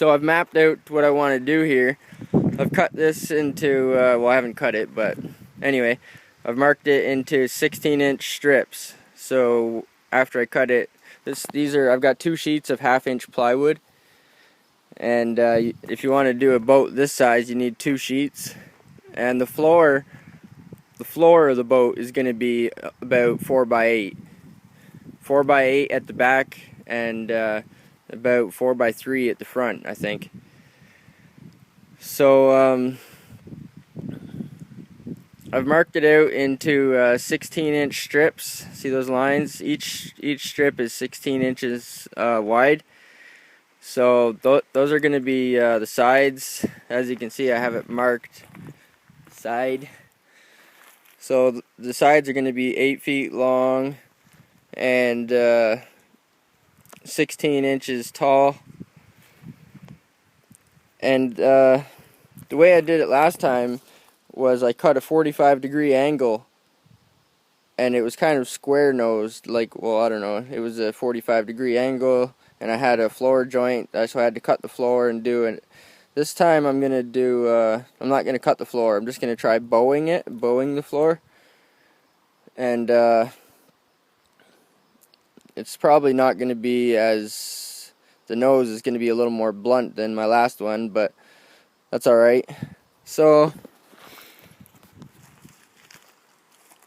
So I've mapped out what I want to do here. I've cut this into, well, I haven't cut it, but anyway, I've marked it into 16-inch strips. So after I cut it, I've got 2 sheets of 1/2-inch plywood. And if you want to do a boat this size, you need 2 sheets. And the floor of the boat is going to be about 4x8. 4x8 at the back, and about 4x3 at the front, I think. So I've marked it out into 16-inch strips. See those lines? Each strip is 16 inches wide. So those are going to be the sides. As you can see, I have it marked side. So the sides are going to be 8 feet long and 16 inches tall. And the way I did it last time was I cut a 45-degree angle, and it was kind of square nosed, like, well, I don't know, it was a 45-degree angle, and I had a floor joint, so I had to cut the floor and do it. This time I'm going to do, I'm not going to cut the floor, I'm just going to try bowing the floor. And it's probably not going to be as, the nose is going to be a little more blunt than my last one, but that's alright. So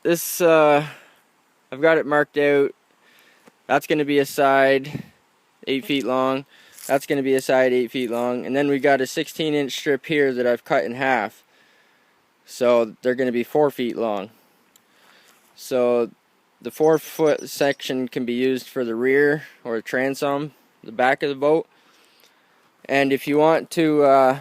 this, I've got it marked out. That's going to be a side 8 feet long. That's going to be a side 8 feet long. And then we got a 16-inch strip here that I've cut in half. So they're going to be 4 feet long. So the 4-foot section can be used for the rear or the transom, the back of the boat. And if you want to,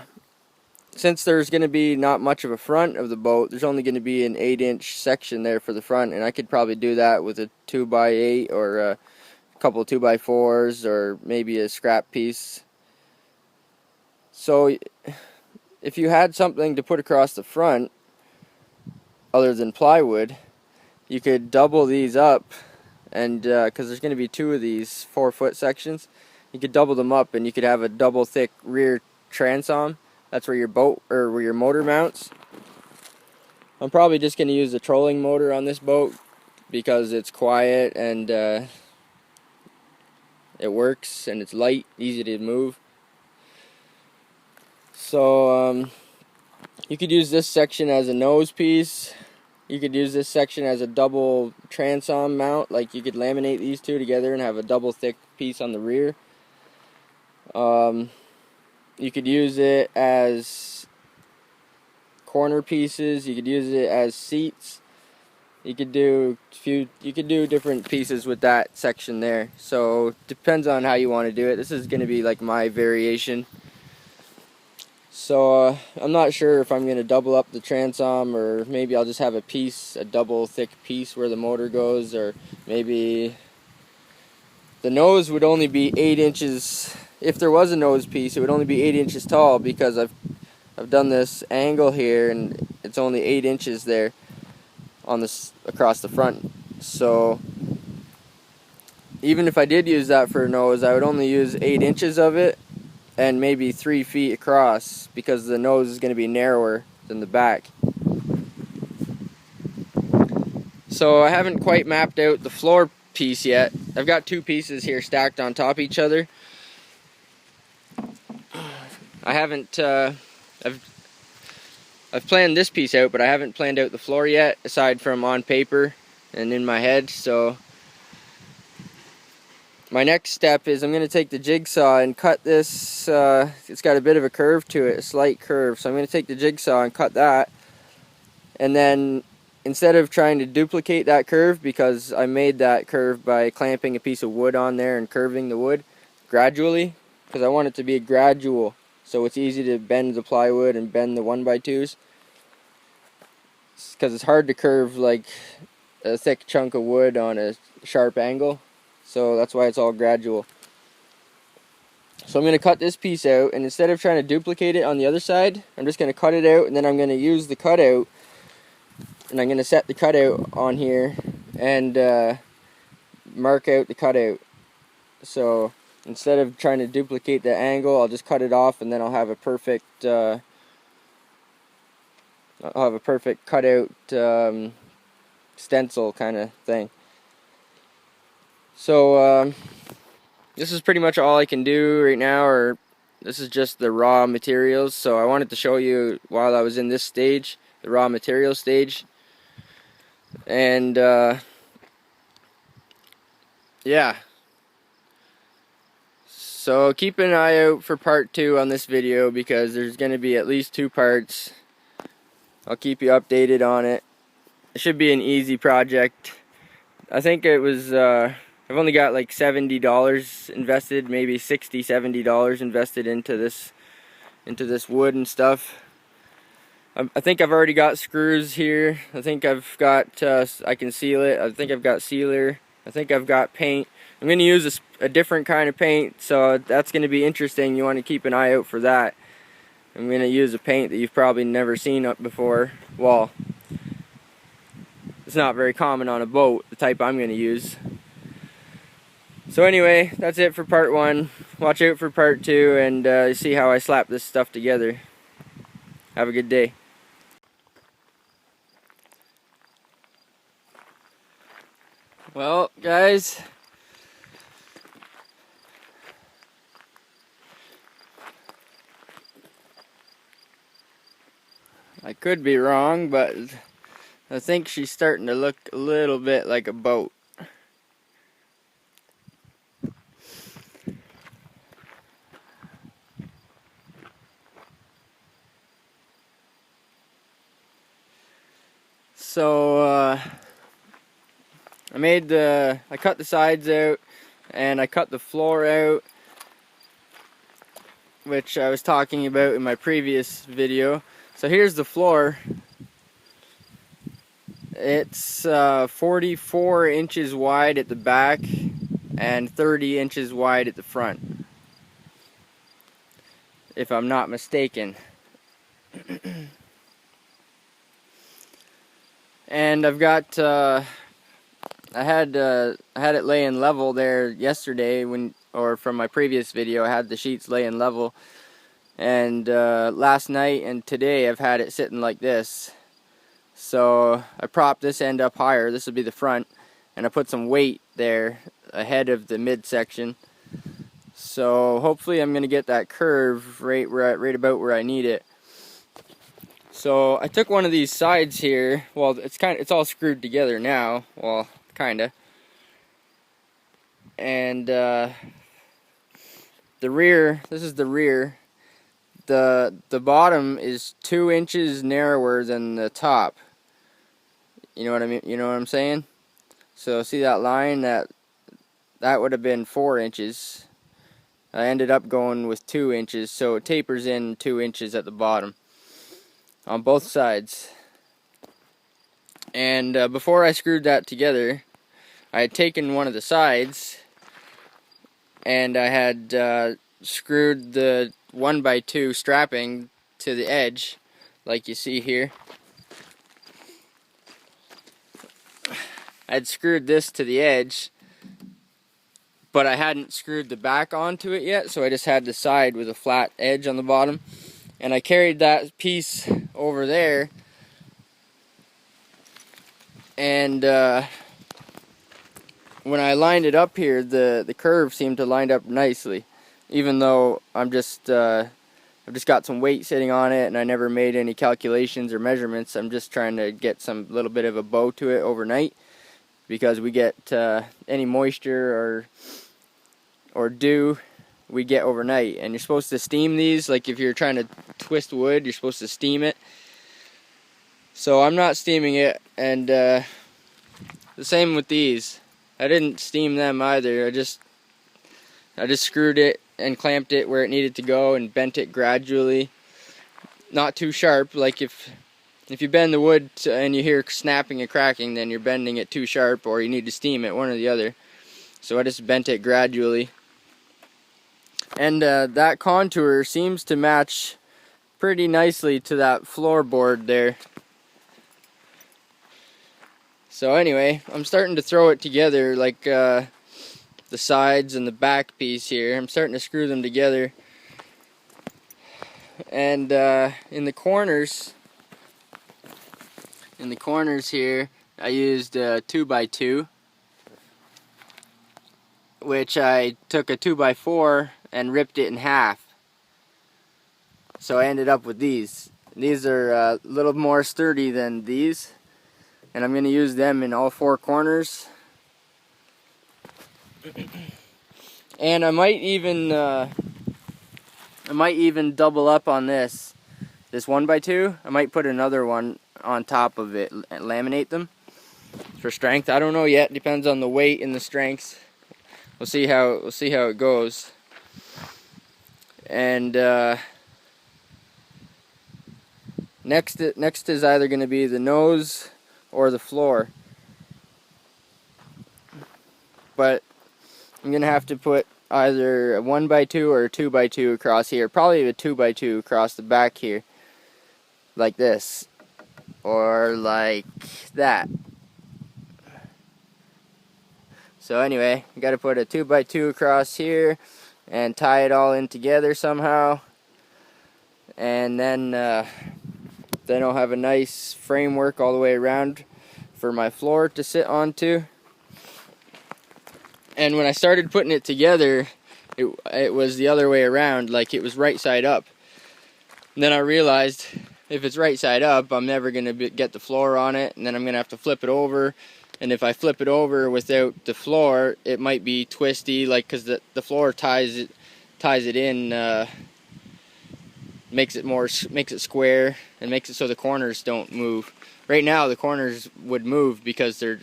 since there's going to be not much of a front of the boat, there's only going to be an 8-inch section there for the front, and I could probably do that with a 2x8 or a couple 2x4s or maybe a scrap piece. So if you had something to put across the front other than plywood, you could double these up, and because there's going to be 2 of these 4-foot sections, you could double them up and you could have a double thick rear transom. That's where your boat, or where your motor mounts. I'm probably just going to use the trolling motor on this boat because it's quiet and it works, and it's light, easy to move. So you could use this section as a nose piece. You could use this section as a double transom mount. Like, you could laminate these 2 together and have a double thick piece on the rear. You could use it as corner pieces. You could use it as seats. You could do different pieces with that section there. So depends on how you want to do it. This is going to be like my variation. So I'm not sure if I'm going to double up the transom, or maybe I'll just have a double thick piece where the motor goes, or maybe the nose would only be 8 inches. If there was a nose piece, it would only be 8 inches tall, because I've done this angle here and it's only 8 inches there on this across the front. So even if I did use that for a nose, I would only use 8 inches of it and maybe 3 feet across, because the nose is going to be narrower than the back. So I haven't quite mapped out the floor piece yet. I've got 2 pieces here stacked on top of each other. I haven't, I've planned this piece out, but I haven't planned out the floor yet, aside from on paper and in my head. So my next step is I'm going to take the jigsaw and cut this. It's got a bit of a curve to it, a slight curve. So I'm going to take the jigsaw and cut that. And then instead of trying to duplicate that curve, because I made that curve by clamping a piece of wood on there and curving the wood gradually, because I want it to be gradual, so it's easy to bend the plywood and bend the 1x2s. Because it's hard to curve like a thick chunk of wood on a sharp angle. So that's why it's all gradual. So I'm going to cut this piece out, and instead of trying to duplicate it on the other side, I'm just going to cut it out, and then I'm going to use the cutout, and I'm going to set the cutout on here and mark out the cutout. So Instead of trying to duplicate the angle, I'll just cut it off, and then I'll have a perfect cutout stencil kind of thing. So this is pretty much all I can do right now, or this is just the raw materials. So I wanted to show you while I was in this stage, the raw material stage. And yeah, so keep an eye out for part 2 on this video, because there's going to be at least 2 parts. I'll keep you updated on it. It should be an easy project. I think it was I've only got like $70 invested, maybe $60-$70 invested into this wood and stuff. I think I've already got screws here. I think I've got I can seal it. I think I've got sealer. I think I've got paint. I'm going to use a different kind of paint, so that's going to be interesting. You want to keep an eye out for that. I'm going to use a paint that you've probably never seen up before. Well, it's not very common on a boat, the type I'm going to use. So anyway, that's it for part 1. Watch out for part 2 and see how I slap this stuff together. Have a good day. Well, guys, I could be wrong, but I think she's starting to look a little bit like a boat. So I cut the sides out, and I cut the floor out, which I was talking about in my previous video. So here's the floor. It's 44 inches wide at the back and 30 inches wide at the front, if I'm not mistaken. And I've got I had it laying level there yesterday, or from my previous video I had the sheets laying level, and last night and today I've had it sitting like this. So I propped this end up higher. This will be the front, and I put some weight there ahead of the midsection. So hopefully I'm gonna get that curve right about where I need it. So I took one of these sides here. Well, it's all screwed together now. Well, kinda. And the rear. This is the rear. The bottom is 2 inches narrower than the top. You know what I mean? You know what I'm saying? So see that line? That would have been 4 inches. I ended up going with 2 inches, so it tapers in 2 inches at the bottom on both sides. And before I screwed that together, I had taken one of the sides and I had screwed the 1x2 strapping to the edge, like you see here. I'd screwed this to the edge, but I hadn't screwed the back onto it yet, so I just had the side with a flat edge on the bottom. And I carried that piece over there, and when I lined it up here, the curve seemed to line up nicely, even though I've just got some weight sitting on it, and I never made any calculations or measurements. I'm just trying to get some little bit of a bow to it overnight, because we get any moisture or dew we get overnight, and you're supposed to steam these. Like if you're trying to twist wood, you're supposed to steam it. So I'm not steaming it, and the same with these. I didn't steam them either. I just screwed it and clamped it where it needed to go and bent it gradually, not too sharp. Like if you bend the wood and you hear snapping and cracking, then you're bending it too sharp, or you need to steam it, one or the other. So I just bent it gradually. And that contour seems to match pretty nicely to that floorboard there. So anyway, I'm starting to throw it together. Like the the sides and the back piece here. I'm starting to screw them together. And in the corners here, I used a 2x2, which I took a 2x4 and ripped it in half. So I ended up with these. These are a little more sturdy than these, and I'm going to use them in all four corners. And I might even double up on this 1x2. I might put another one on top of it and laminate them for strength. I don't know yet. Depends on the weight and the strengths. We'll see how it goes. And next is either going to be the nose or the floor. But I'm going to have to put either a 1x2 or a 2x2 across here. Probably a 2x2 across the back here. Like this. Or like that. So anyway, you got to put a 2x2 across here and tie it all in together somehow. And then I'll have a nice framework all the way around for my floor to sit onto. And when I started putting it together, it was the other way around, like it was right side up. And then I realized if it's right side up, I'm never going to get the floor on it, and then I'm going to have to flip it over. And if I flip it over without the floor, it might be twisty, like because the floor ties it in, makes it square, and makes it so the corners don't move. Right now the corners would move because they're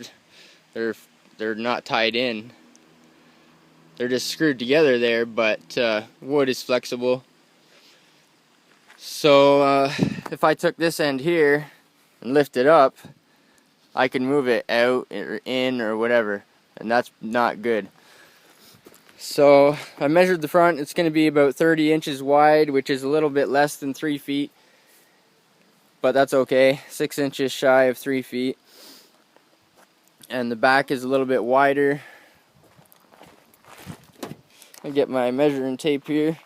not tied in. They're just screwed together there, but wood is flexible. So if I took this end here and lift it up, I can move it out or in or whatever, and that's not good. So I measured the front. It's going to be about 30 inches wide, which is a little bit less than 3 feet, but that's okay. 6 inches shy of 3 feet. And the back is a little bit wider. I get my measuring tape here.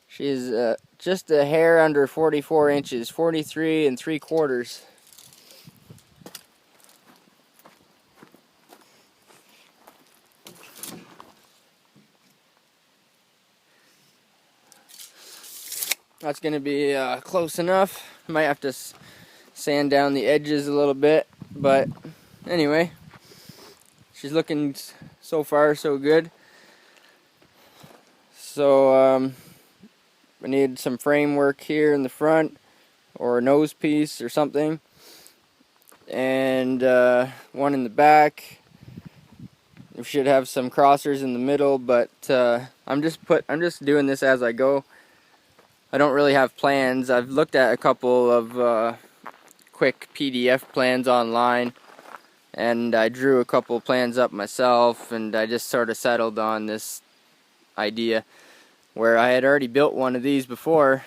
She's just a hair under 44 inches, 43 3/4. That's going to be close enough. Might have to sand down the edges a little bit, but anyway, she's looking so far so good. So I need some framework here in the front, or a nose piece or something, and one in the back. We should have some crossers in the middle, but I'm just doing this as I go. I don't really have plans. I've looked at a couple of quick PDF plans online, and I drew a couple plans up myself, and I just sort of settled on this idea where I had already built one of these before,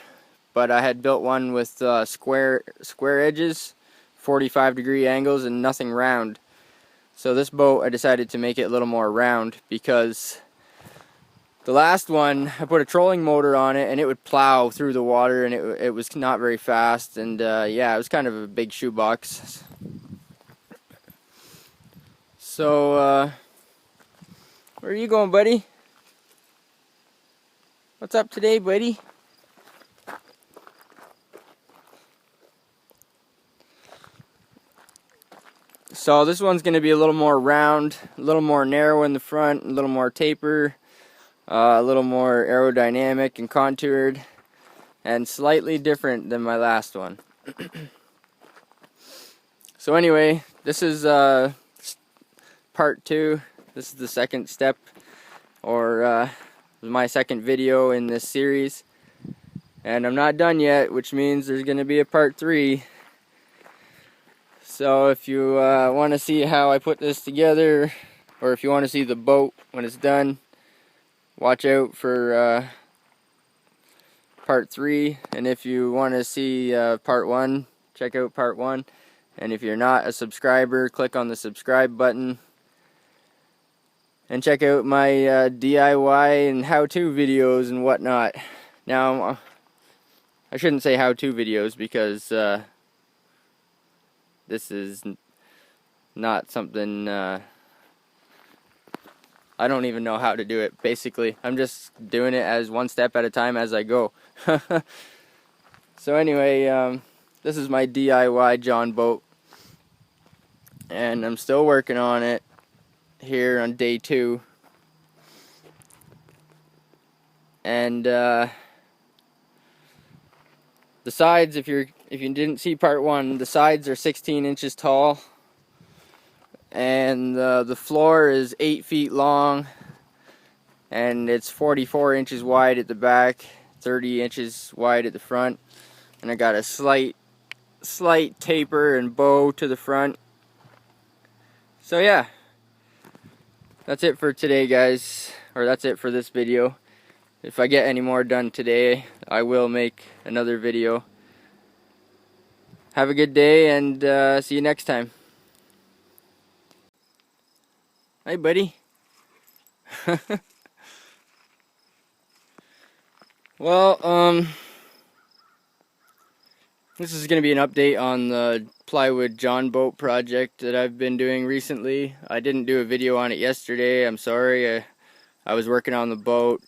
but I had built one with square edges, 45-degree angles, and nothing round. So this boat, I decided to make it a little more round, because the last one, I put a trolling motor on it, and it would plow through the water, and it was not very fast, and yeah, it was kind of a big shoebox. So, where are you going, buddy? What's up today, buddy? So this one's going to be a little more round, a little more narrow in the front, a little more taper, a little more aerodynamic and contoured, and slightly different than my last one. So anyway, this is part 2. This is the second step, or my second video in this series. And I'm not done yet, which means there's going to be a part 3. So if you want to see how I put this together, or if you want to see the boat when it's done, watch out for part 3, and if you want to see part 1, check out part 1. And if you're not a subscriber, click on the subscribe button and check out my DIY and how-to videos and whatnot. Now, I shouldn't say how-to videos because this is not something, I don't even know how to do it, basically. I'm just doing it as one step at a time as I go. So anyway, this is my DIY John boat, and I'm still working on it here on day 2. And the sides, if you didn't see part 1, the sides are 16 inches tall, and the floor is 8 feet long, and it's 44 inches wide at the back, 30 inches wide at the front, and I got a slight taper and bow to the front. So yeah, that's it for today, guys, or that's it for this video. If I get any more done today, I will make another video. Have a good day, and see you next time. Hey, buddy. Well, this is going to be an update on the Plywood John boat project that I've been doing recently. I didn't do a video on it yesterday. I'm sorry. I was working on the boat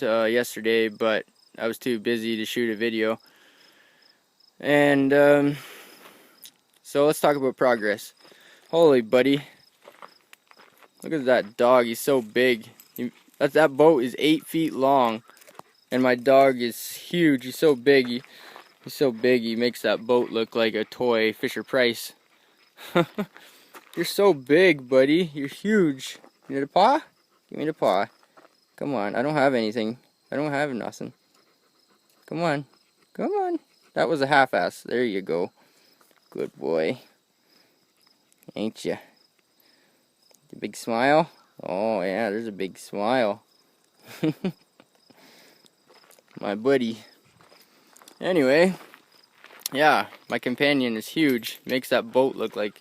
yesterday, but I was too busy to shoot a video. And so let's talk about progress. Holy buddy, look at that dog. He's so big. That boat is 8 feet long, and my dog is huge. He's so big. He's so big. He makes that boat look like a toy Fisher Price. You're so big, buddy. You're huge. You need a paw? Give me the paw. Come on. I don't have anything. I don't have nothing. Come on. Come on. That was a half-ass. There you go. Good boy. Ain't ya? The big smile? Oh, yeah, there's a big smile. My buddy. Anyway, yeah, my companion is huge. Makes that boat look like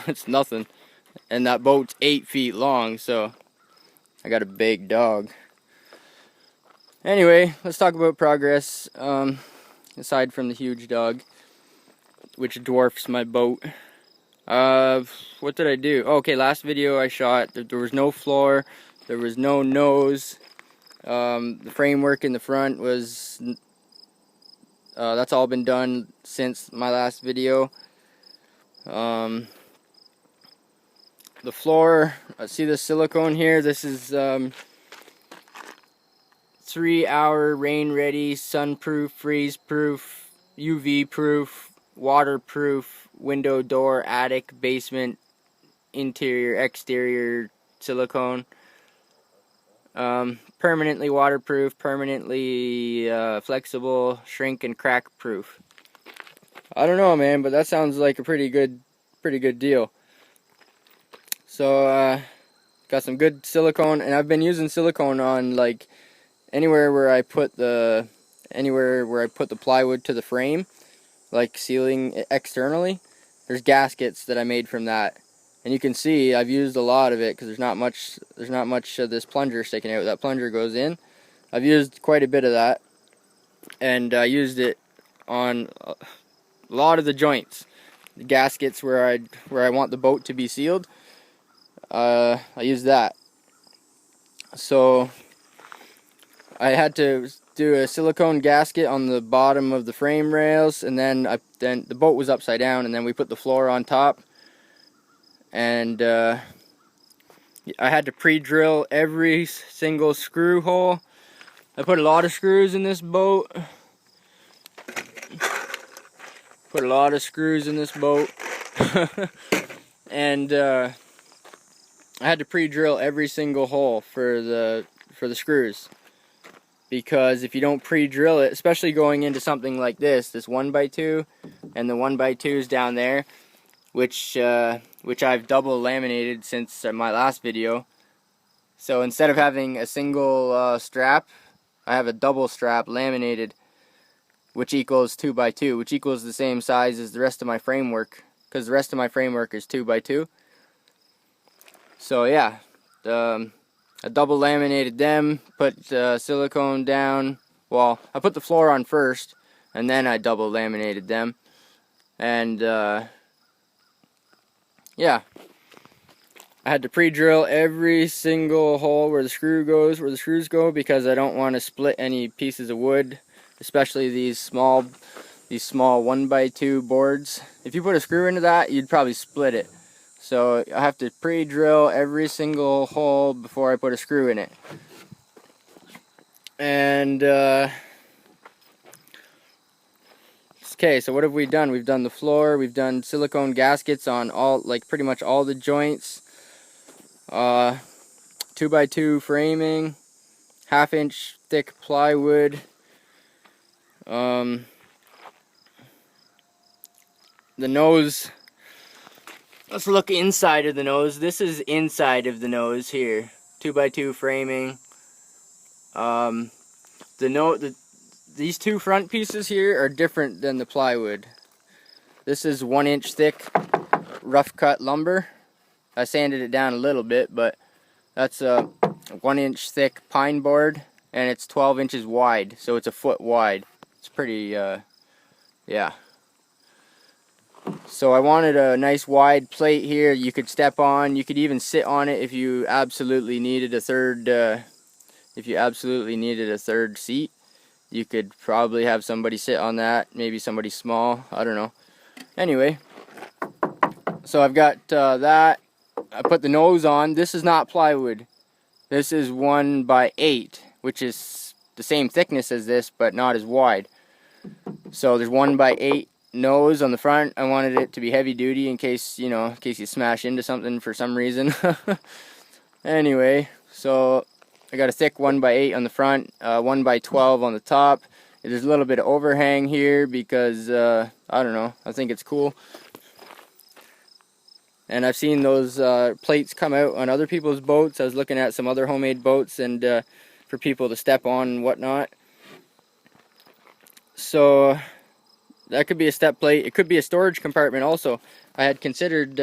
it's nothing. And that boat's 8 feet long, so I got a big dog. Anyway, let's talk about progress. Aside from the huge dog, which dwarfs my boat. What did I do? Oh, okay, last video I shot, there was no floor, there was no nose. The framework in the front was, that's all been done since my last video. The floor, see the silicone here? This is 3-hour rain ready, sunproof, freeze proof, UV proof, waterproof, window, door, attic, basement, interior, exterior silicone. Permanently waterproof, permanently flexible, shrink and crack proof. I don't know, man, but that sounds like a pretty good deal. So got some good silicone, and I've been using silicone on like anywhere where I put the plywood to the frame, like sealing it externally. There's gaskets that I made from that. And you can see I've used a lot of it because there's not much of this plunger sticking out. That plunger goes in. I've used quite a bit of that, and I used it on a lot of the joints, the gaskets where I want the boat to be sealed. I used that. So I had to do a silicone gasket on the bottom of the frame rails, and then the boat was upside down, and then we put the floor on top. And I had to pre-drill every single screw hole. I put a lot of screws in this boat. And I had to pre-drill every single hole for the screws, because if you don't pre-drill it, especially going into something like this 1x2, and the 1x2s down there, which I've double laminated since my last video, So instead of having a single strap, I have a double strap laminated, which equals 2x2, which equals the same size as the rest of my framework, because the rest of my framework is 2x2. So yeah, I double laminated them, put silicone down. Well, I put the floor on first, and then I double laminated them. And yeah, I had to pre-drill every single hole where the screw goes, where the screws go, because I don't want to split any pieces of wood, especially these small 1x2 boards. If you put a screw into that, you'd probably split it. So I have to pre-drill every single hole before I put a screw in it. And okay, so what have we done? We've done the floor, we've done silicone gaskets on all, like pretty much all the joints. 2x2 framing, 1/2 inch thick plywood. The nose, let's look inside of the nose. This is inside of the nose here. 2x2 framing. These two front pieces here are different than the plywood. This is 1 inch thick rough cut lumber. I sanded it down a little bit, but that's a 1 inch thick pine board, and it's 12 inches wide, so it's a foot wide. It's pretty, yeah. So I wanted a nice wide plate here you could step on. You could even sit on it if you absolutely needed a third seat. You could probably have somebody sit on that, maybe somebody small, I don't know. Anyway, so I've got that. I put the nose on. This is not plywood. This is 1x8, which is the same thickness as this, but not as wide. So there's 1x8 nose on the front. I wanted it to be heavy duty in case, in case you smash into something for some reason. Anyway, so I got a thick 1x8 on the front, 1x12 on the top. There's a little bit of overhang here because, I don't know, I think it's cool. And I've seen those plates come out on other people's boats. I was looking at some other homemade boats and for people to step on and whatnot. So that could be a step plate. It could be a storage compartment also. I had considered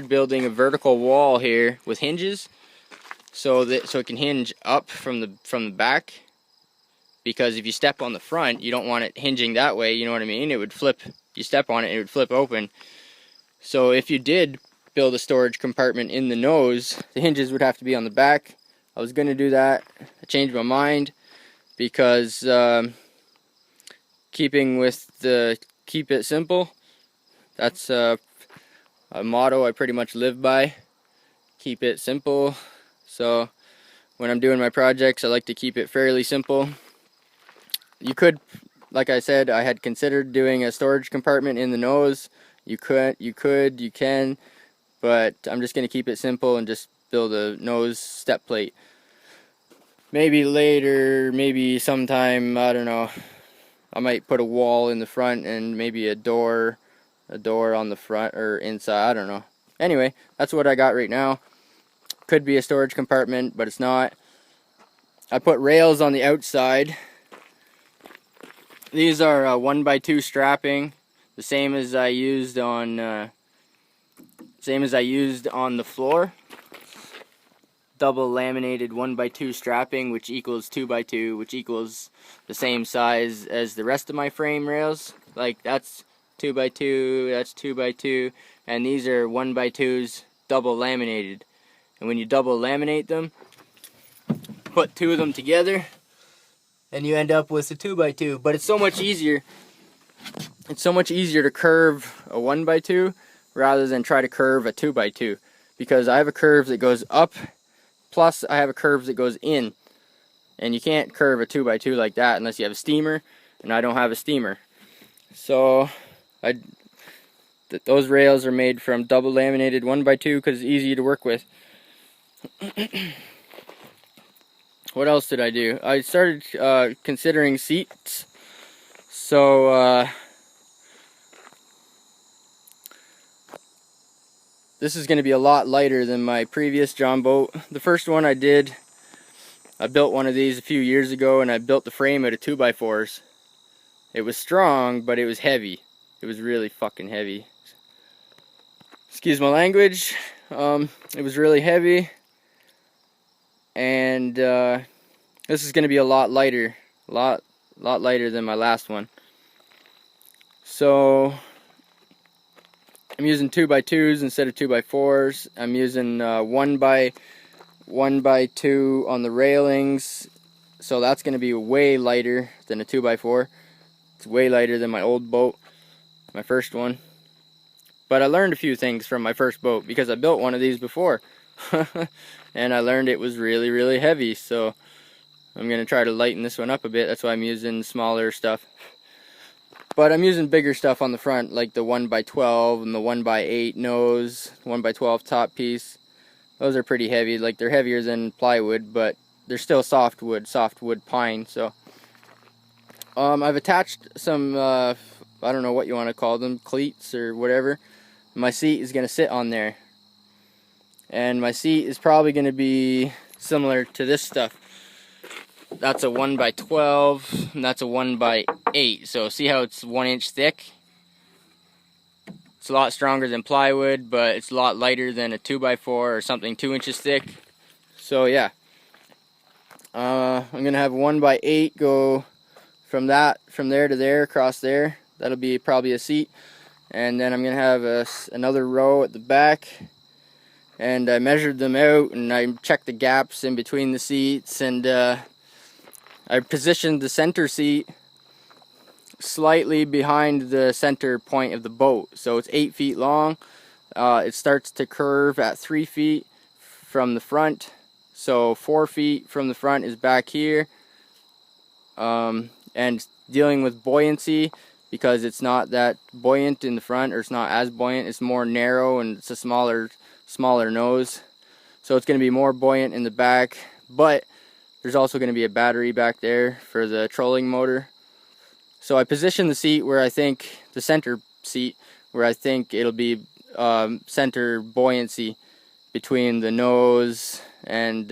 building a vertical wall here with hinges, so it can hinge up from the back. Because if you step on the front, you don't want it hinging that way. You know what I mean? It would flip. You step on it, it would flip open. So if you did build a storage compartment in the nose, the hinges would have to be on the back. I was going to do that. I changed my mind because keeping with the keep it simple, that's a motto I pretty much live by. Keep it simple. So when I'm doing my projects, I like to keep it fairly simple. You could, like I said, I had considered doing a storage compartment in the nose. You can, but I'm just going to keep it simple and just build a nose step plate. Maybe later, maybe sometime, I don't know, I might put a wall in the front and maybe a door on the front or inside, I don't know. Anyway, that's what I got right now. Could be a storage compartment, but it's not. I put rails on the outside. These are 1x2 strapping. The same as I used on the floor. Double laminated 1x2 strapping, which equals 2x2, which equals the same size as the rest of my frame rails. Like that's 2x2, that's 2x2, and these are 1x2s double laminated. And when you double laminate them, put two of them together, and you end up with a 2x2. But it's so much easier. It's so much easier to curve a 1x2 rather than try to curve a 2x2, because I have a curve that goes up, plus I have a curve that goes in, and you can't curve a 2x2 like that unless you have a steamer, and I don't have a steamer. So those rails are made from double laminated 1x2 because it's easy to work with. What else did I do? I started considering seats. So this is going to be a lot lighter than my previous John boat. The first one I built one of these a few years ago, and I built the frame out of 2x4s. It was strong, but it was heavy. It was really fucking heavy. Excuse my language. It was really heavy, and this is going to be a lot lighter, a lot lighter than my last one. So I'm using 2x2s instead of 2x4s. I'm using 1x2 on the railings, so that's going to be way lighter than a 2x4. It's way lighter than my old boat, my first one. But I learned a few things from my first boat because I built one of these before. And I learned it was really, really heavy. So I'm going to try to lighten this one up a bit. That's why I'm using smaller stuff. But I'm using bigger stuff on the front, like the 1x12 and the 1x8 nose, 1x12 top piece. Those are pretty heavy. Like, they're heavier than plywood, but they're still softwood pine. So I've attached some, I don't know what you want to call them, cleats or whatever. My seat is going to sit on there. And my seat is probably going to be similar to this stuff. That's a 1x12, and that's a 1x8. So see how it's 1 inch thick? It's a lot stronger than plywood, but it's a lot lighter than a 2x4 or something 2 inches thick. So yeah. I'm going to have 1x8 go from there to there, across there. That'll be probably a seat. And then I'm going to have another row at the back. And I measured them out, and I checked the gaps in between the seats, and I positioned the center seat slightly behind the center point of the boat. So it's 8 feet long. It starts to curve at 3 feet from the front. So 4 feet from the front is back here. And dealing with buoyancy, because it's not that buoyant in the front, or it's not as buoyant, it's more narrow and it's a smaller nose. So it's going to be more buoyant in the back, but there's also going to be a battery back there for the trolling motor. So I positioned the seat where I think, the center seat, where I think it'll be center buoyancy between the nose and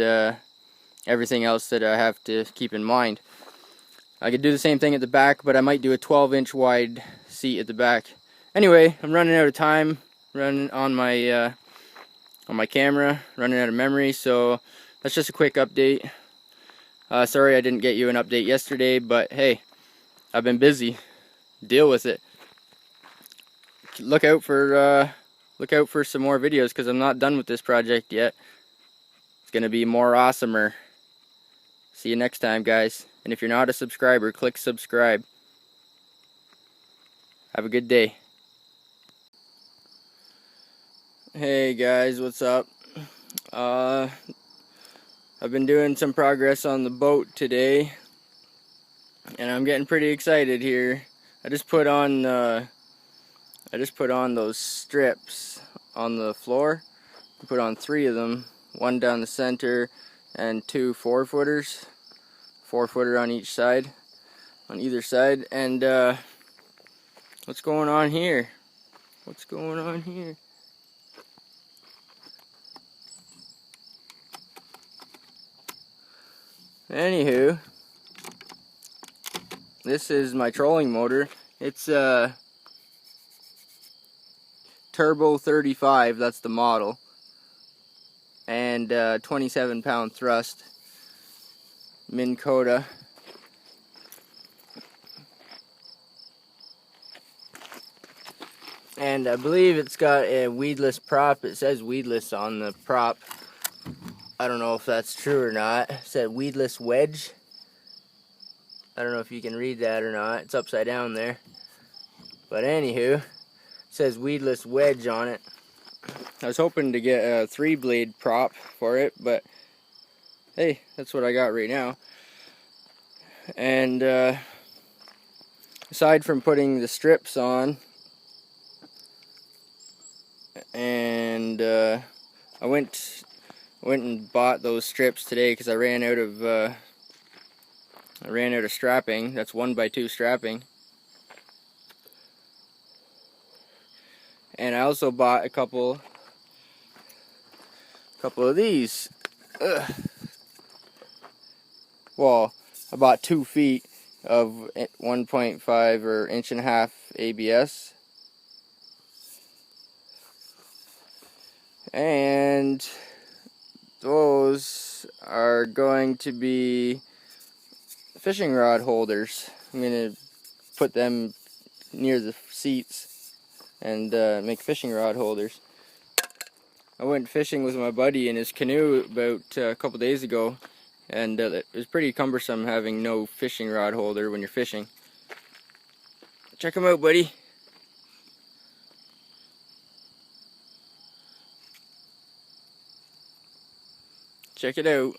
everything else that I have to keep in mind. I could do the same thing at the back, but I might do a 12-inch wide seat at the back. Anyway, I'm running out of time, running on my camera, running out of memory, so that's just a quick update. Sorry I didn't get you an update yesterday, but hey, I've been busy. Deal with it. Look out for some more videos, because I'm not done with this project yet. It's gonna be more awesomer. See you next time, guys. And if you're not a subscriber, click subscribe. Have a good day. Hey guys, what's up? I've been doing some progress on the boat today, and I'm getting pretty excited here. I just put on those strips on the floor. I put on 3 of them, 1 down the center and 2 4-footers. 4-footer on each side, on either side. And what's going on here? What's going on here? Anywho, this is my trolling motor. It's a Turbo 35, that's the model, and 27-pound thrust, Minn Kota. And I believe it's got a weedless prop. It says weedless on the prop. I don't know if that's true or not. It said weedless wedge. I don't know if you can read that or not. It's upside down there. But anywho, it says weedless wedge on it. I was hoping to get a 3-blade prop for it, but hey, that's what I got right now. And aside from putting the strips on, and I went and bought those strips today because I ran out of strapping. That's 1x2 strapping. And I also bought a couple a couple of these. Ugh. Well, about 2 feet of 1.5 or 1.5 ABS. And those are going to be fishing rod holders. I'm going to put them near the seats and make fishing rod holders. I went fishing with my buddy in his canoe about a couple days ago, and it was pretty cumbersome having no fishing rod holder when you're fishing. Check them out, buddy. Check it out.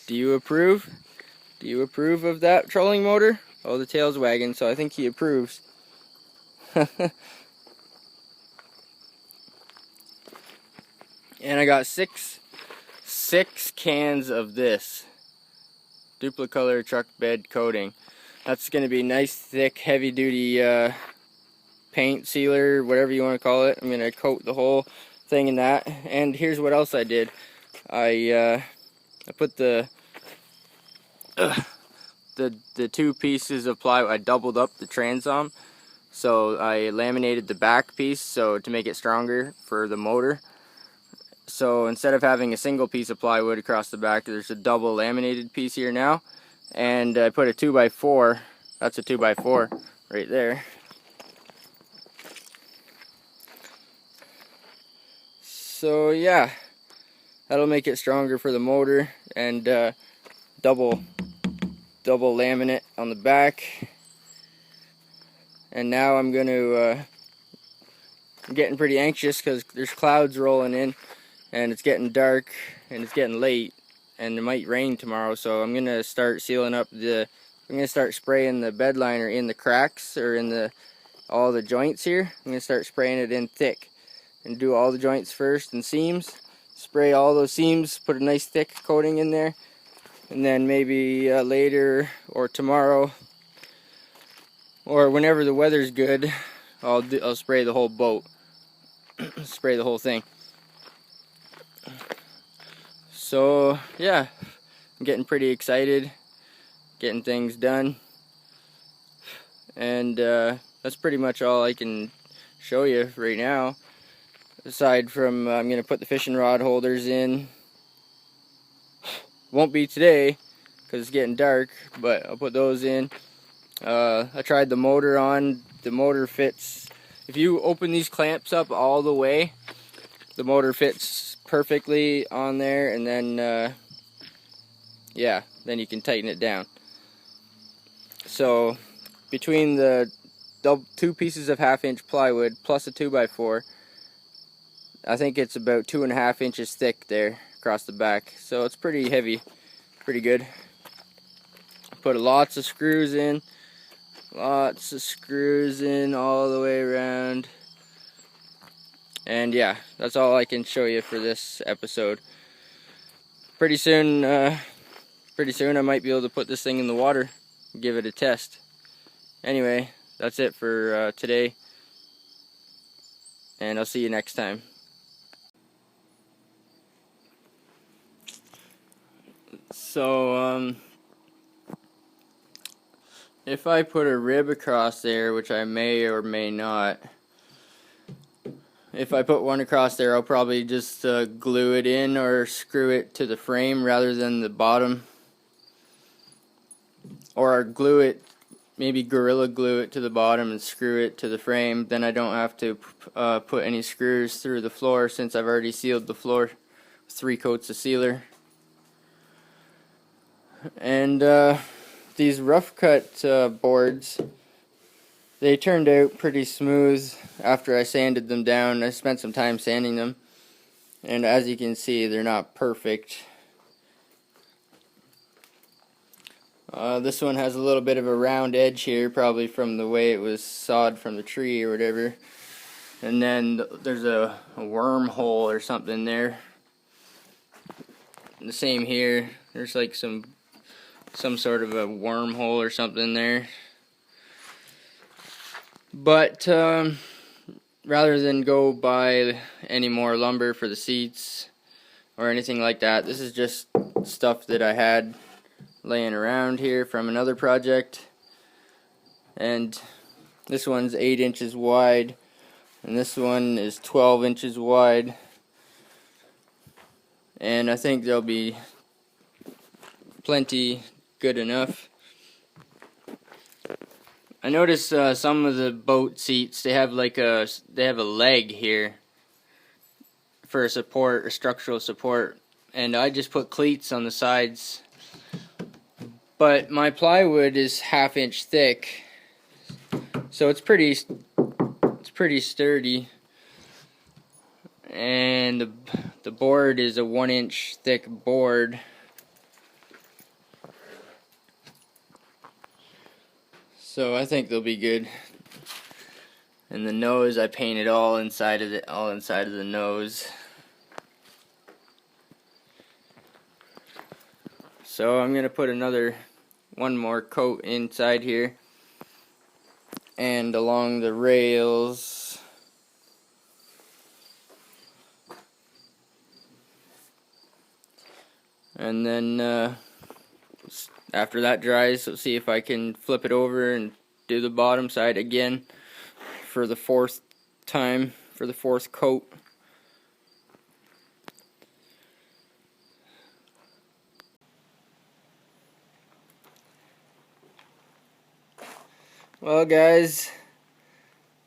Do you approve? Do you approve of that trolling motor? Oh, the tail's wagging, so I think he approves. And I got six cans of this Duplicolor truck bed coating. That's going to be nice, thick, heavy-duty paint sealer, whatever you want to call it. I'm going to coat the whole thing in that. And here's what else I did. I put the 2 pieces of plywood. I doubled up the transom, so I laminated the back piece so to make it stronger for the motor. So instead of having a single piece of plywood across the back, there's a double laminated piece here now. And I put a 2x4, that's a 2x4 right there. So yeah, that'll make it stronger for the motor, and double laminate on the back. And now I'm going to, I'm getting pretty anxious because there's clouds rolling in. And it's getting dark, and it's getting late, and it might rain tomorrow, so I'm going to start sealing up I'm going to start spraying the bed liner in the cracks, or in all the joints here. I'm going to start spraying it in thick, and do all the joints first, and seams. Spray all those seams, put a nice thick coating in there, and then maybe later, or tomorrow, or whenever the weather's good, I'll spray the whole boat. Spray the whole thing. So yeah, I'm getting pretty excited, getting things done, and that's pretty much all I can show you right now. Aside from I'm going to put the fishing rod holders in. Won't be today because it's getting dark, but I'll put those in. I tried the motor on. The motor fits. If you open these clamps up all the way, the motor fits perfectly on there, and then yeah, then you can tighten it down. So between the 2 pieces of 1/2 inch plywood plus a 2x4, I think it's about 2.5 inches thick there across the back, so it's pretty heavy, pretty good. Put lots of screws in all the way around. And yeah, that's all I can show you for this episode. Pretty soon I might be able to put this thing in the water and give it a test. Anyway, that's it for today, and I'll see you next time. So if I put a rib across there, which I may or may not, if I put one across there, I'll probably just glue it in or screw it to the frame rather than the bottom. Or glue it, maybe Gorilla Glue it to the bottom and screw it to the frame. Then I don't have to put any screws through the floor, since I've already sealed the floor with 3 coats of sealer. And these rough cut boards, they turned out pretty smooth after I sanded them down. I spent some time sanding them, and as you can see, they're not perfect. This one has a little bit of a round edge here, probably from the way it was sawed from the tree or whatever. And then there's a wormhole or something there. The same here. There's like some sort of a wormhole or something there. But rather than go buy any more lumber for the seats or anything like that, this is just stuff that I had laying around here from another project. And this one's 8 inches wide, and this one is 12 inches wide. And I think they'll be plenty good enough. I noticed some of the boat seats, they have a leg here for a support, or structural support, and I just put cleats on the sides. But my plywood is 1/2 inch thick, so it's pretty sturdy, and the board is a 1 inch thick board. So I think they'll be good. And the nose, I painted all inside of the nose. So I'm gonna put one more coat inside here and along the rails. And then after that dries, we'll see if I can flip it over and do the bottom side again for the 4th time, for the 4th coat. Well, guys,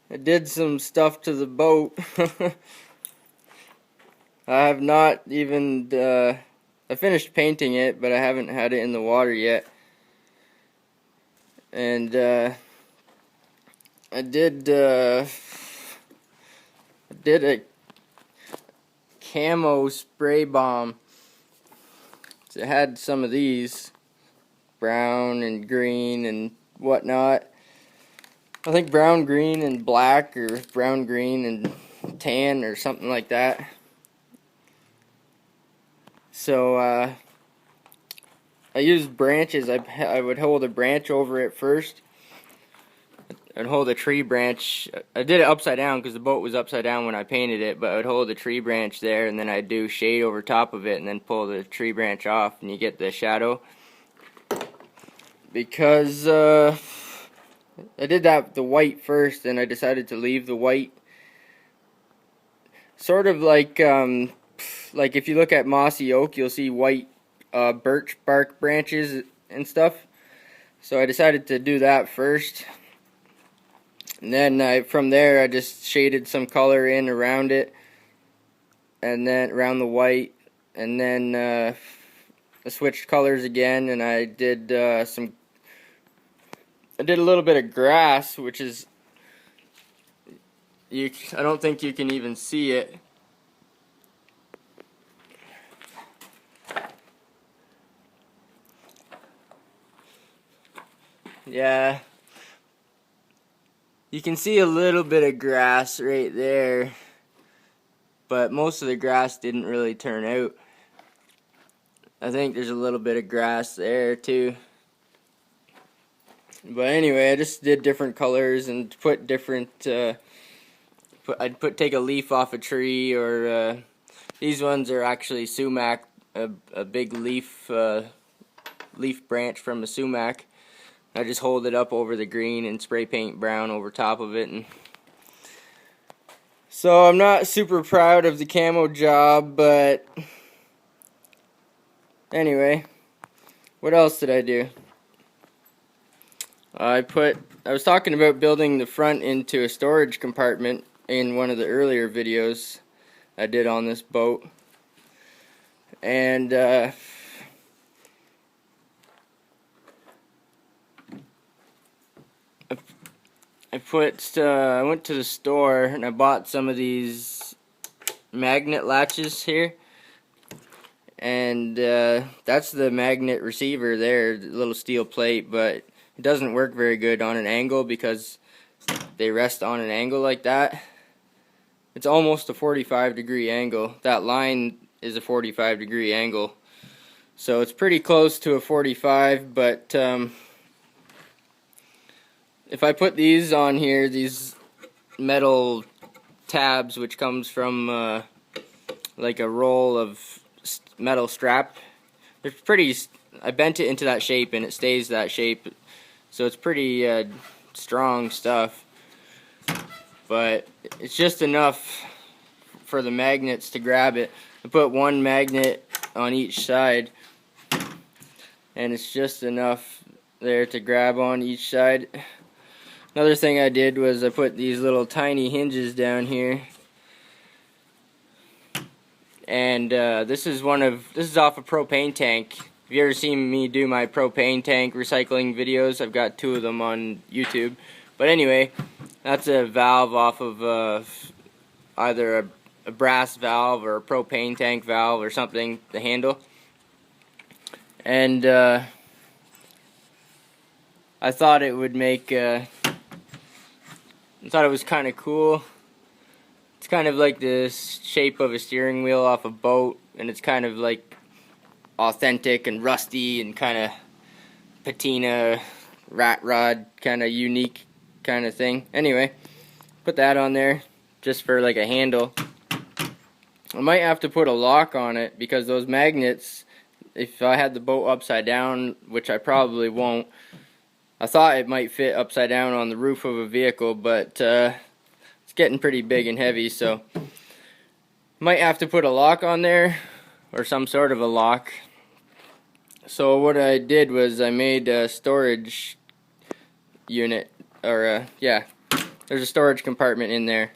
I did some stuff to the boat. I have not even I finished painting it, but I haven't had it in the water yet. And I did a camo spray bomb. So it had some of these, brown and green and whatnot. I think brown, green, and black, or brown, green, and tan, or something like that. So I used branches. I would hold a branch over it first. I'd hold a tree branch. I did it upside down because the boat was upside down when I painted it, but I would hold a tree branch there, and then I'd do shade over top of it, and then pull the tree branch off, and you get the shadow. Because I did the white first, and I decided to leave the white. Sort of like if you look at mossy oak, you'll see white birch bark branches and stuff. So I decided to do that first. And then from there, I just shaded some color in around it, and then around the white, and then I switched colors again, and I did a little bit of grass, which is I don't think you can even see it. Yeah, you can see a little bit of grass right there, but most of the grass didn't really turn out. I think there's a little bit of grass there too. But anyway, I just did different colors and put different, take a leaf off a tree, or these ones are actually sumac, a big leaf branch from a sumac. I just hold it up over the green and spray paint brown over top of it. And so I'm not super proud of the camo job, but anyway, what else did I do? I was talking about building the front into a storage compartment in one of the earlier videos I did on this boat. And I went to the store and I bought some of these magnet latches here, and that's the magnet receiver there, the little steel plate, but it doesn't work very good on an angle because they rest on an angle like that. It's almost a 45-degree angle. That line is a 45-degree angle, so it's pretty close to a 45, but if I put these on here, these metal tabs, which comes from like a roll of metal strap. It's pretty. I bent it into that shape, and it stays that shape. So it's pretty strong stuff. But it's just enough for the magnets to grab it. I put one magnet on each side, and it's just enough there to grab on each side. Another thing I did was I put these little tiny hinges down here, and this is off a propane tank. Have you ever seen me do my propane tank recycling videos? I've got 2 of them on YouTube. But anyway, that's a valve off of either a brass valve or a propane tank valve or something, the handle. And I thought it would make, I thought it was kind of cool. It's kind of like the shape of a steering wheel off a boat, and it's kind of like authentic and rusty and kind of patina, rat rod, kind of unique kind of thing. Anyway, put that on there just for like a handle. I might have to put a lock on it because those magnets, if I had the boat upside down, which I probably won't, I thought it might fit upside down on the roof of a vehicle, but it's getting pretty big and heavy, so might have to put a lock on there or some sort of a lock. So what I did was I made a storage unit, or yeah, there's a storage compartment in there.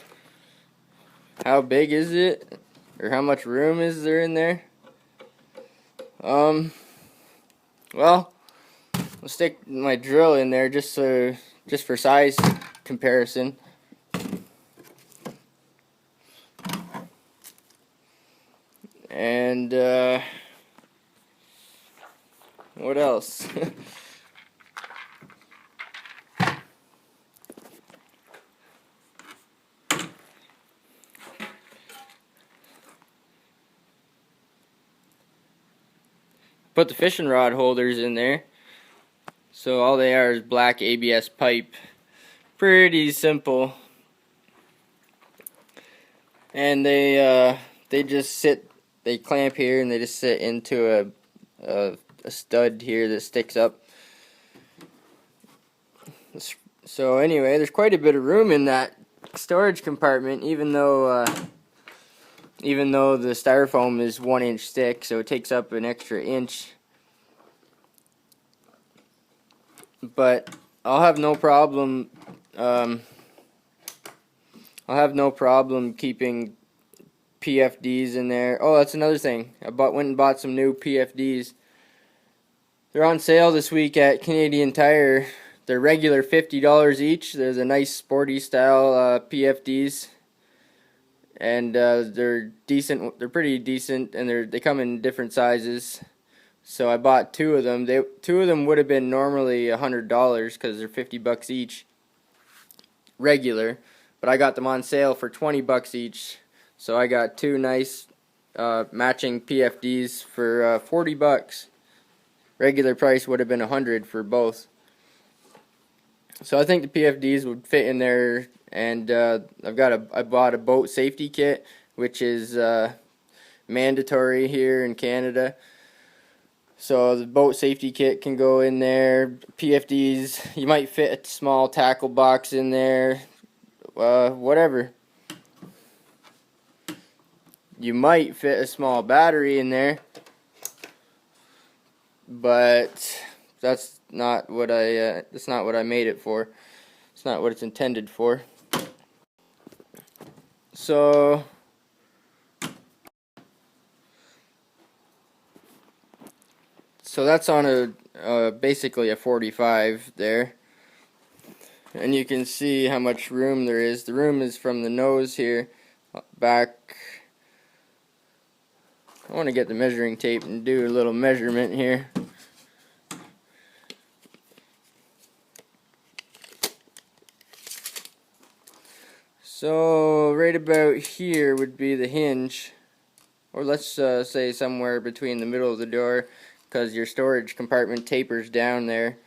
How big is it, or how much room is there in there? Well, I'll stick my drill in there just for size comparison. And what else? Put the fishing rod holders in there. So all they are is black ABS pipe. Pretty simple. And they just sit, they clamp here and they just sit into a stud here that sticks up. So anyway, there's quite a bit of room in that storage compartment, even though the styrofoam is 1 inch thick, so it takes up an extra inch. But I'll have no problem. I'll have no problem keeping PFDs in there. Oh, that's another thing. I went and bought some new PFDs. They're on sale this week at Canadian Tire. They're regular $50 each. They're the nice sporty style PFDs. And they're decent. They're pretty decent, and they come in different sizes. So I bought 2 of them. 2 of them would have been normally $100 because they're $50 each, regular. But I got them on sale for $20 each. So I got 2 nice matching PFDs for $40. Regular price would have been $100 for both. So I think the PFDs would fit in there. And I bought a boat safety kit, which is mandatory here in Canada. So the boat safety kit can go in there. PFDs, you might fit a small tackle box in there. Whatever. You might fit a small battery in there, but that's not what I made it for. It's not what it's intended for. So that's on basically a 45 there, and you can see how much room there is. The room is from the nose here back. I want to get the measuring tape and do a little measurement here. So right about here would be the hinge, or let's say somewhere between the middle of the door, because your storage compartment tapers down there.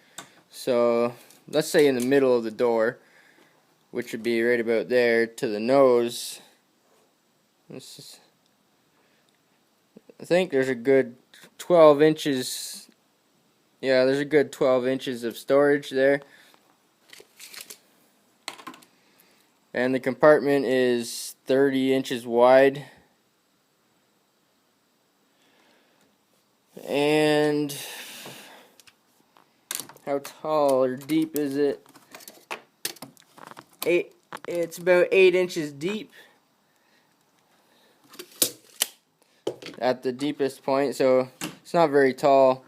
So let's say in the middle of the door which would be right about there, to the nose. I think there's a good 12 inches. Yeah, there's a good 12 inches of storage there. And the compartment is 30 inches wide. And how tall or deep is it? It's about 8 inches deep at the deepest point, so it's not very tall.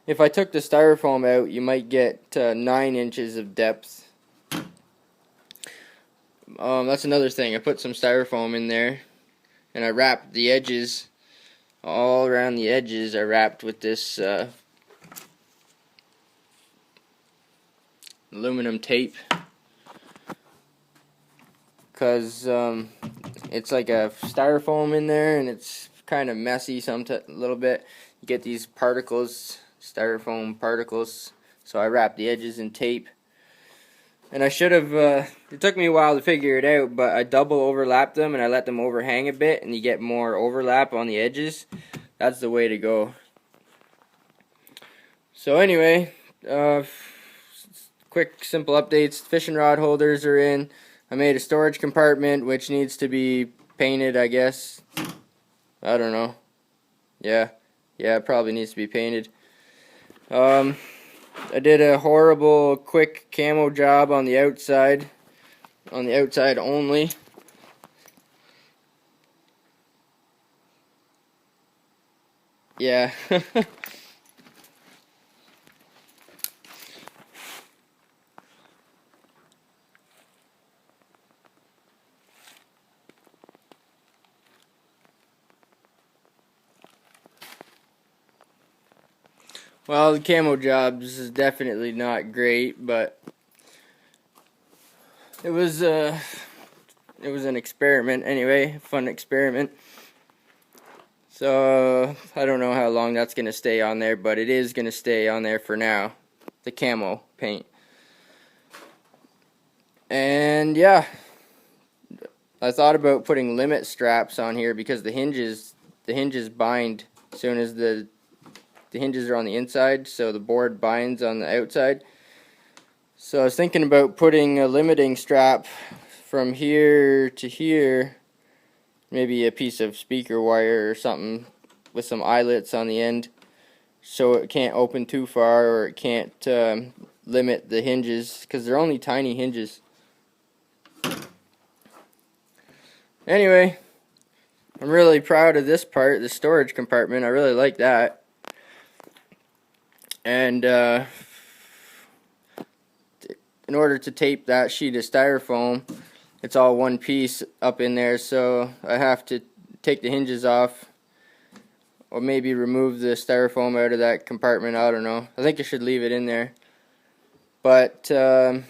If I took the styrofoam out, you might get 9 inches of depth. That's another thing. I put some styrofoam in there, and I wrapped the edges, all around the edges. I wrapped with this aluminum tape, because it's like a styrofoam in there, and it's kind of messy a little bit. You get these particles, styrofoam particles, so I wrapped the edges in tape. And I should have, it took me a while to figure it out, but I double overlapped them and I let them overhang a bit, and you get more overlap on the edges. That's the way to go. So anyway, quick simple updates. Fishing rod holders are in. I made a storage compartment which needs to be painted, I guess. I don't know. Yeah, it probably needs to be painted. I did a horrible quick camo job on the outside only. Yeah. Well, the camo jobs is definitely not great, but it was an experiment anyway, a fun experiment. So I don't know how long that's gonna stay on there, but it is gonna stay on there for now, the camo paint. And yeah, I thought about putting limit straps on here because the hinges bind as soon as the hinges are on the inside, so the board binds on the outside. So I was thinking about putting a limiting strap from here to here, maybe a piece of speaker wire or something with some eyelets on the end, so it can't open too far, or it can't limit the hinges, because they're only tiny hinges. Anyway, I'm really proud of this part, the storage compartment. I really like that. And in order to tape that sheet of styrofoam, it's all one piece up in there, so I have to take the hinges off, or maybe remove the styrofoam out of that compartment. I don't know. I think I should leave it in there. But I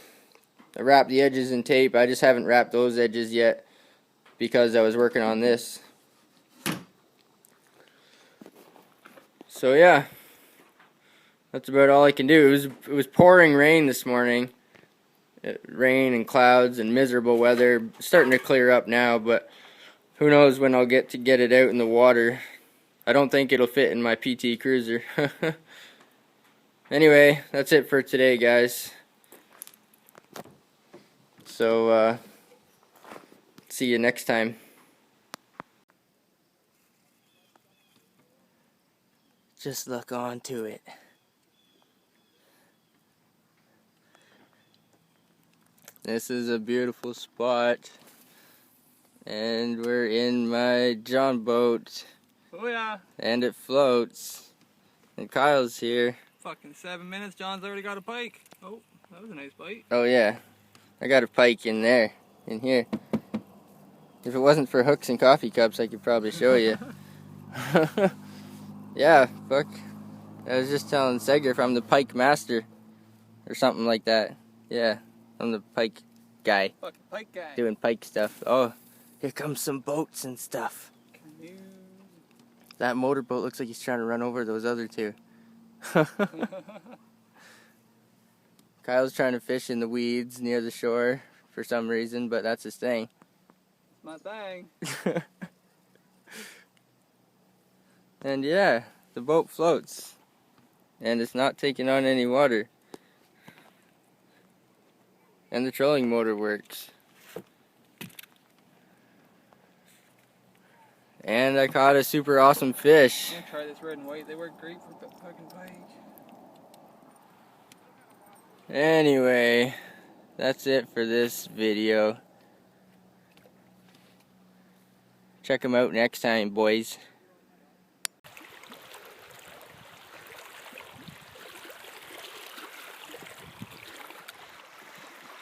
wrapped the edges in tape. I just haven't wrapped those edges yet because I was working on this. So yeah, that's about all I can do. It was pouring rain this morning. Rain and clouds and miserable weather. It's starting to clear up now, but who knows when I'll get to get it out in the water. I don't think it'll fit in my PT Cruiser. Anyway, that's it for today, guys. So see you next time. Just look onto it. This is a beautiful spot, and we're in my John boat. Oh yeah. And it floats. And Kyle's here. Fucking 7 minutes, John's already got a pike. Oh, that was a nice bite. Oh yeah, I got a pike in there, in here. If it wasn't for hooks and coffee cups, I could probably show you. Yeah, fuck. I was just telling Segger I'm the pike master, or something like that. Yeah. I'm the pike guy. Fucking pike guy. Doing pike stuff. Oh, here comes some boats and stuff. Canoe. That motorboat looks like he's trying to run over those other two. Kyle's trying to fish in the weeds near the shore for some reason, but that's his thing. It's my thing. And yeah, the boat floats. And it's not taking on any water. And the trolling motor works. And I caught a super awesome fish. I'm gonna try this red and white. They work great for fucking pike. Anyway, that's it for this video. Check them out next time, boys.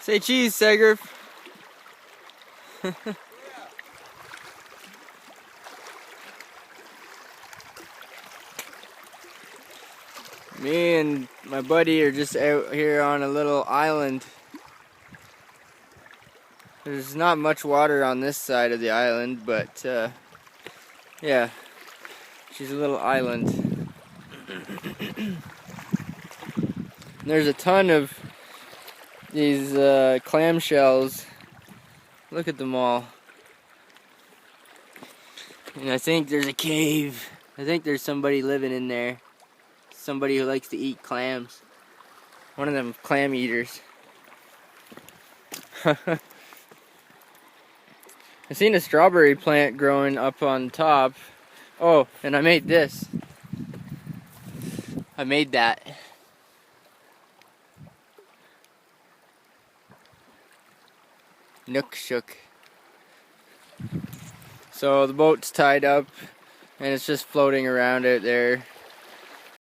Say cheese, Seger. Me and my buddy are just out here on a little island. There's not much water on this side of the island, but yeah, she's a little island. There's a ton of these clam shells. Look at them all. And I think there's a cave. I think there's somebody living in there. Somebody who likes to eat clams. One of them clam eaters. I seen a strawberry plant growing up on top. Oh, and I made this. I made that. Nook shook. So the boat's tied up and it's just floating around out there.